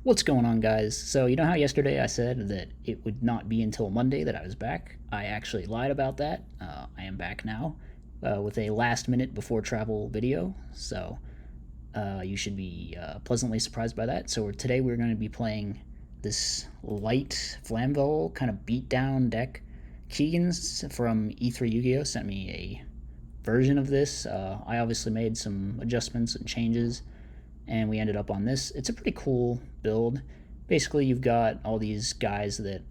What's going on, guys? So, you know how yesterday I said that it would not be until Monday that I was back? I actually lied about that. I am back now with a last minute before travel video. So, you should be pleasantly surprised by that. So, today we're going to be playing this light Flamvell kind of beatdown deck. Keegan's from E3 Yu Gi Oh! Sent me a version of this. I obviously made some adjustments and changes and we ended up on this. It's a pretty cool build. Basically, you've got all these guys that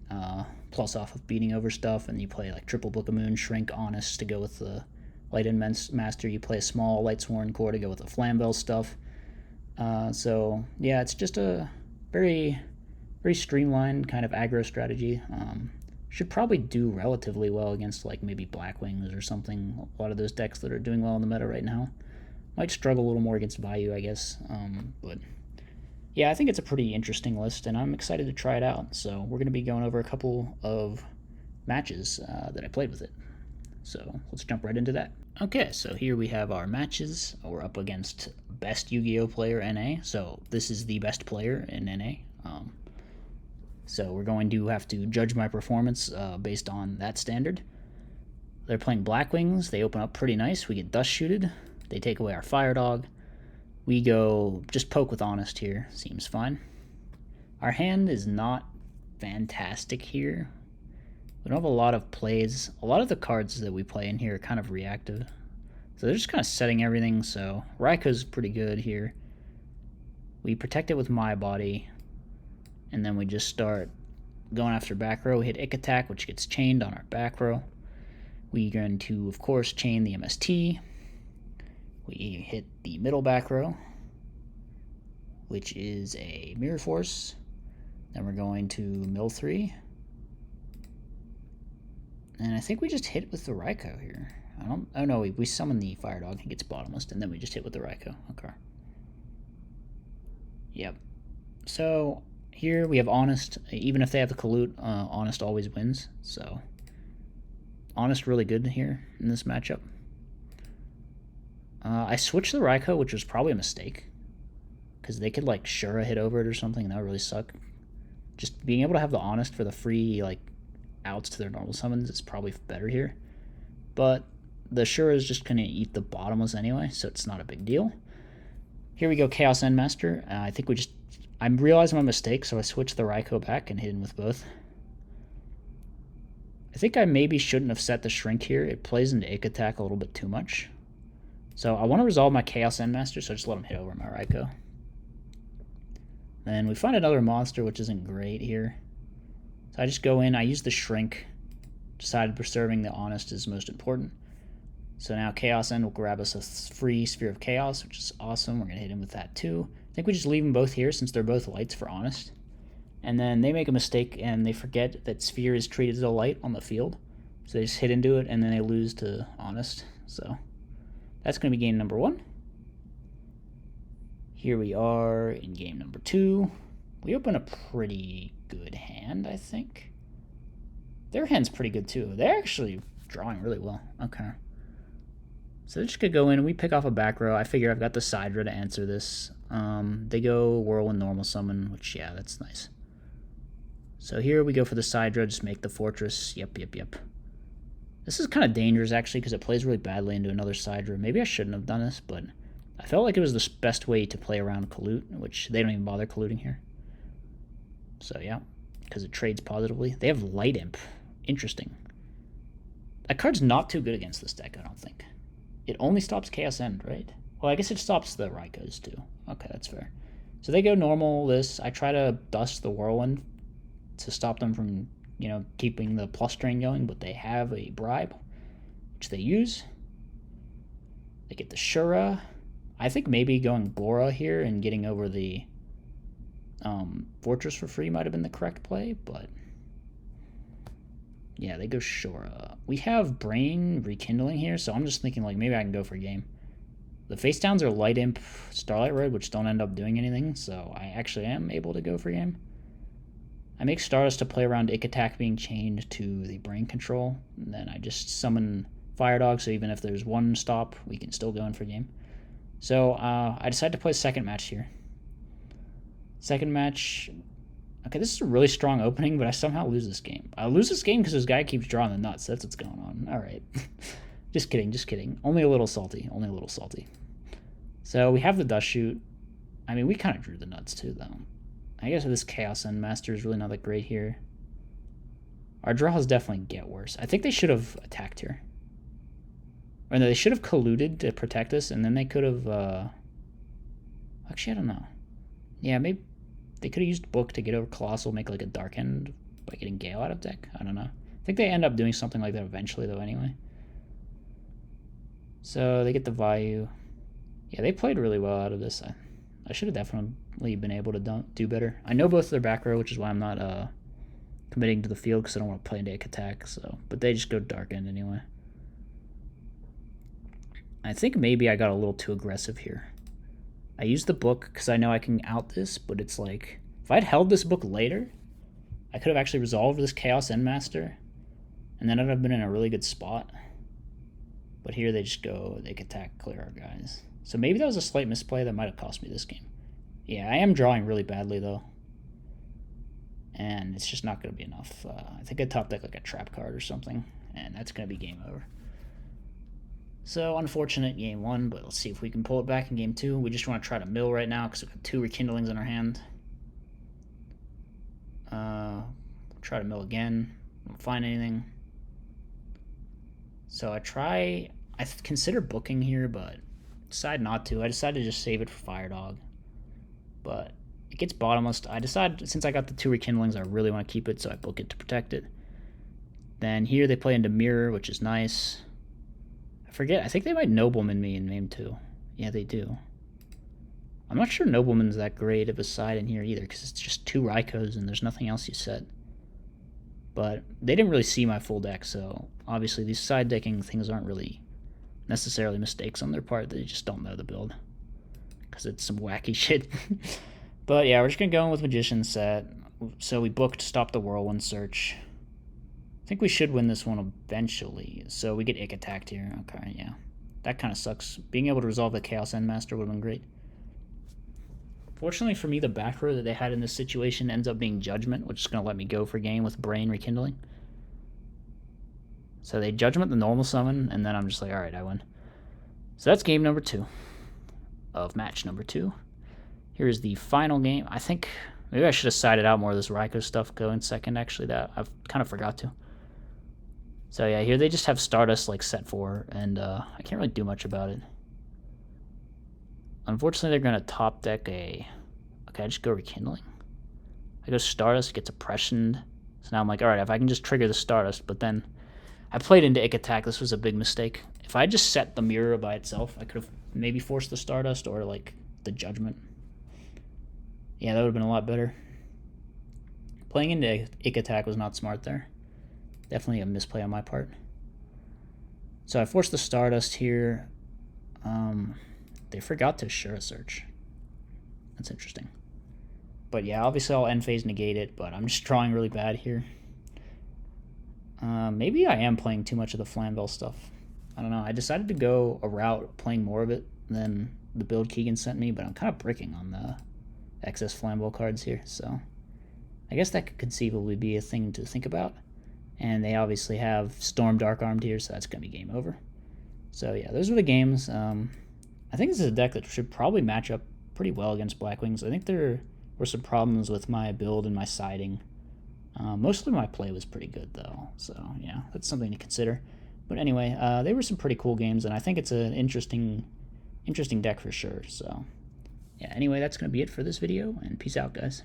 plus off of beating over stuff, and you play like triple Book of Moon, Shrink, Honest to go with the Light and Master. You play a small Light Sworn Core to go with the Flamvell stuff. So yeah, it's just a very very streamlined kind of aggro strategy. Should probably do relatively well against like maybe Black Wings or something. A lot of those decks that are doing well in the meta right now. Might struggle a little more against Vayu, I guess. But yeah, I think it's a pretty interesting list, and I'm excited to try it out. So we're going to be going over a couple of matches that I played with it. So let's jump right into that. Okay, so here we have our matches. We're up against best Yu-Gi-Oh player NA. So this is the best player in NA. So we're going to have to judge my performance based on that standard. They're playing Black Wings. They open up pretty nice. We get Dust Shooted. They take away our Fire Dog. We go just poke with Honest here. Seems fine. Our hand is not fantastic here. We don't have a lot of plays. A lot of the cards that we play in here are kind of reactive. So they're just kind of setting everything. So Raika's pretty good here. We protect it with My Body. And then we just start going after back row. We hit Ick Attack, which gets chained on our back row. We're going to, of course, chain the MST. We hit the middle back row, which is a Mirror Force. Then we're going to mill 3. And I think we just hit with the Raikou here. Oh no, we summon the Fire Dog, he gets bottomless, and then we just hit with the Raikou. Okay. Yep. So here we have Honest. Even if they have the Kalut, Honest always wins. So Honest really good here in this matchup. I switched the Raikou, which was probably a mistake. Because they could, like, Shura hit over it or something, and that would really suck. Just being able to have the Honest for the free, like, outs to their normal summons is probably better here. But the Shura is just going to eat the bottomless anyway, so it's not a big deal. Here we go, Chaos Endmaster. I think we just... I'm realizing my mistake, so I switched the Raikou back and hit him with both. I think I maybe shouldn't have set the Shrink here. It plays into Ick Attack a little bit too much. So I want to resolve my Chaos Endmaster, so I just let him hit over my Raikou. Then we find another monster, which isn't great here. So I just go in, I use the Shrink. Decided preserving the Honest is most important. So now Chaos End will grab us a free Sphere of Chaos, which is awesome. We're going to hit him with that too. I think we just leave them both here since they're both lights for Honest. And then they make a mistake and they forget that Sphere is treated as a light on the field. So they just hit into it and then they lose to Honest. So that's going to be game number 1. Here we are in game number 2. We open a pretty good hand, I think. Their hand's pretty good too. They're actually drawing really well. Okay. So they're just going to go in and we pick off a back row. I figure I've got the Sidra to answer this. They go Whirlwind Normal Summon, which, yeah, that's nice. So here we go for the Sidra, just make the Fortress. Yep. This is kind of dangerous, actually, because it plays really badly into another Sidra. Maybe I shouldn't have done this, but I felt like it was the best way to play around Kalut, which they don't even bother Kaluting here. So, yeah, because it trades positively. They have Light Imp. Interesting. That card's not too good against this deck, I don't think. It only stops Chaos End, right? Well, I guess it stops the Raikous, too. Okay, that's fair. So they go normal this. I try to dust the Whirlwind to stop them from, keeping the plus drain going, but they have a bribe, which they use. They get the Shura. I think maybe going Bora here and getting over the Fortress for free might have been the correct play, but yeah, they go Shura. We have Brain Rekindling here, so I'm just thinking like maybe I can go for a game. The face downs are Light Imp, Starlight Red, which don't end up doing anything, so I actually am able to go for a game. I make Stardust to play around Ick Attack being chained to the Brain Control, and then I just summon Fire Dog, so even if there's one stop, we can still go in for a game. So I decided to play a second match here. Second match. Okay, this is a really strong opening, but I somehow lose this game. I lose this game because this guy keeps drawing the nuts. That's what's going on. All right. Just kidding, just kidding. Only a little salty. Only a little salty. So we have the dust shoot. I mean, we kind of drew the nuts too, though. I guess this Chaos Endmaster is really not that great here. Our draws definitely get worse. I think they should have attacked here. Or no, they should have colluded to protect us, and then they could have... Actually, I don't know. Yeah, maybe they could have used Book to get over Colossal, make like a Dark End by getting Gale out of deck. I don't know. I think they end up doing something like that eventually, though, anyway. So they get the Vayu. Yeah, they played really well out of this. I should have definitely been able to do better. I know both their back row, which is why I'm not committing to the field because I don't want to play into attack. So, but they just go Dark End anyway. I think maybe I got a little too aggressive here. I used the Book because I know I can out this, but it's like, if I'd held this Book later, I could have actually resolved this Chaos Endmaster, and then I'd have been in a really good spot. But here they just go, they can attack, clear our guys. So maybe that was a slight misplay that might have cost me this game. Yeah, I am drawing really badly, though. And it's just not going to be enough. I think I top deck like a trap card or something, and that's going to be game over. So, unfortunate game 1, but let's see if we can pull it back in game 2. We just want to try to mill right now because we've got 2 Rekindlings in our hand. Try to mill again. Don't find anything. So I consider booking here, but decide not to. I decided to just save it for Fire Dog. But it gets bottomless. I decide, since I got the 2 Rekindlings, I really want to keep it, so I book it to protect it. Then here they play into Mirror, which is nice. I forget. I think they might Nobleman me in game 2. Yeah, they do. I'm not sure Nobleman's that great of a side in here either, because it's just 2 Raikos and there's nothing else you set. But they didn't really see my full deck, so obviously these side decking things aren't really necessarily mistakes on their part. They just don't know the build, because it's some wacky shit. But yeah, we're just going to go in with Magician set. So we booked Stop the Whirlwind Search. I think we should win this one eventually. So we get Ick attacked here. Okay, yeah. That kind of sucks. Being able to resolve the Chaos Endmaster would have been great. Fortunately for me, the back row that they had in this situation ends up being Judgment, which is going to let me go for game with Brain Rekindling. So they Judgment the normal summon, and then I'm just like, alright, I win. So that's game number 2 of match number 2. Here's the final game. I think maybe I should have sided out more of this Raiko stuff going second, actually. That I've kind of forgot to. So yeah, here they just have Stardust like set 4, and I can't really do much about it. Unfortunately, they're going to top deck a... Okay, I just go Rekindling. I go Stardust, it gets Oppressioned. So now I'm like, alright, if I can just trigger the Stardust, but then I played into Ick Attack. This was a big mistake. If I just set the Mirror by itself, I could have maybe forced the Stardust or like the Judgment. Yeah, that would have been a lot better. Playing into Ick Attack was not smart there. Definitely a misplay on my part. So I forced the Stardust here. They forgot to Shura Search. That's interesting. But yeah, obviously I'll end phase negate it, but I'm just drawing really bad here. Maybe I am playing too much of the Flamvell stuff. I don't know. I decided to go a route playing more of it than the build Keegan sent me, but I'm kind of bricking on the excess Flamvell cards here, so I guess that could conceivably be a thing to think about. And they obviously have Storm Dark Armed here, so that's going to be game over. So yeah, those were the games. I think this is a deck that should probably match up pretty well against Blackwings. I think there were some problems with my build and my siding. Mostly my play was pretty good, though. So yeah, that's something to consider. But anyway, they were some pretty cool games, and I think it's an interesting deck for sure. So yeah, anyway, that's going to be it for this video, and peace out, guys.